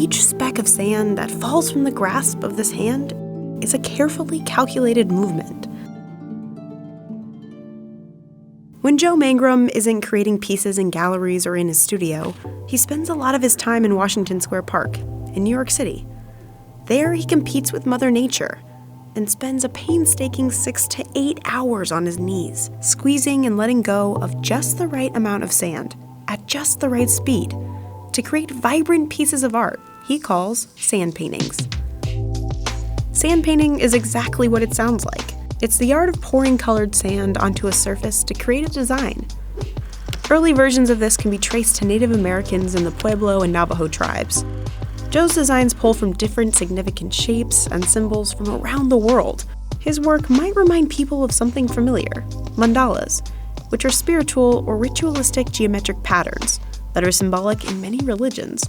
each speck of sand that falls from the grasp of this hand is a carefully calculated movement. When Joe Mangrum isn't creating pieces in galleries or in his studio, he spends a lot of his time in Washington Square Park, in New York City. There, he competes with Mother Nature and spends a painstaking 6 to 8 hours on his knees, squeezing and letting go of just the right amount of sand, at just the right speed, to create vibrant pieces of art he calls sand paintings. Sand painting is exactly what it sounds like. It's the art of pouring colored sand onto a surface to create a design. Early versions of this can be traced to Native Americans in the Pueblo and Navajo tribes. Joe's designs pull from different significant shapes and symbols from around the world. His work might remind people of something familiar, mandalas, which are spiritual or ritualistic geometric patterns that are symbolic in many religions.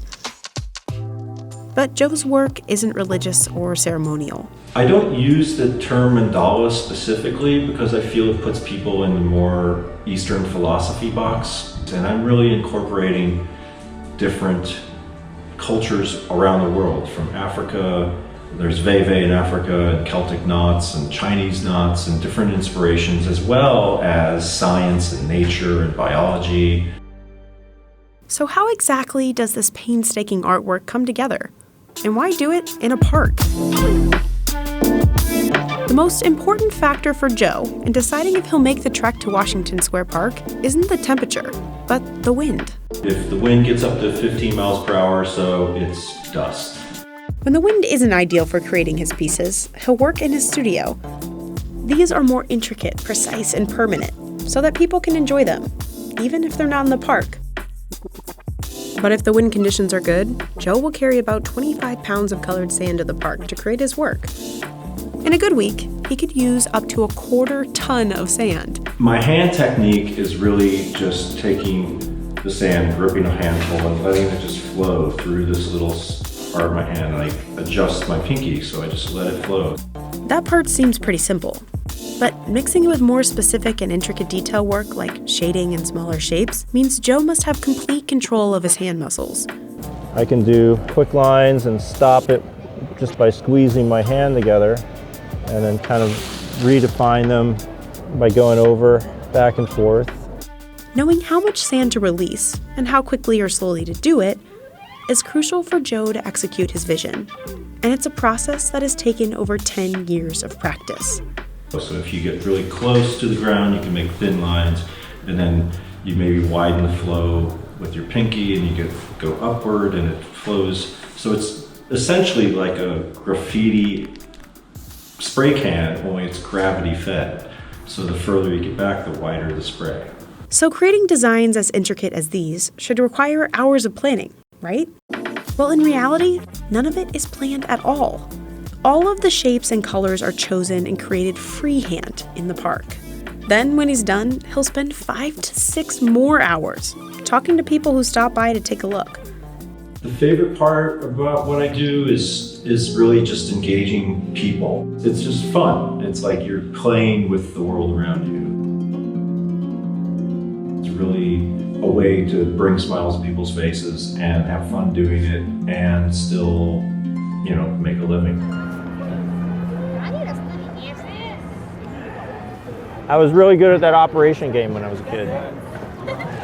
But Joe's work isn't religious or ceremonial. I don't use the term mandala specifically because I feel it puts people in the more Eastern philosophy box. And I'm really incorporating different cultures around the world, from Africa. There's Veve in Africa, and Celtic knots, and Chinese knots, and different inspirations, as well as science and nature and biology. So how exactly does this painstaking artwork come together? And why do it in a park? The most important factor for Joe in deciding if he'll make the trek to Washington Square Park isn't the temperature, but the wind. If the wind gets up to 15 miles per hour or so, it's dust. When the wind isn't ideal for creating his pieces, he'll work in his studio. These are more intricate, precise, and permanent, so that people can enjoy them, even if they're not in the park. But if the wind conditions are good, Joe will carry about 25 pounds of colored sand to the park to create his work. In a good week, he could use up to 1/4 ton of sand. My hand technique is really just taking the sand, gripping a handful, and letting it just flow through this little part of my hand. And I adjust my pinky, so I just let it flow. That part seems pretty simple. But mixing it with more specific and intricate detail work like shading and smaller shapes means Joe must have complete control of his hand muscles. I can do quick lines and stop it just by squeezing my hand together, and then kind of redefine them by going over, back and forth. Knowing how much sand to release and how quickly or slowly to do it is crucial for Joe to execute his vision. And it's a process that has taken over 10 years of practice. So if you get really close to the ground, you can make thin lines, and then you maybe widen the flow with your pinky, and you go upward and it flows. So it's essentially like a graffiti spray can, only it's gravity fed. So the further you get back, the wider the spray. So creating designs as intricate as these should require hours of planning, right? Well, in reality, none of it is planned at all. All of the shapes and colors are chosen and created freehand in the park. Then, when he's done, he'll spend 5 to 6 more hours talking to people who stop by to take a look. The favorite part about what I do is really just engaging people. It's just fun. It's like you're playing with the world around you. It's really a way to bring smiles to people's faces and have fun doing it and still, make a living. I was really good at that operation game when I was a kid.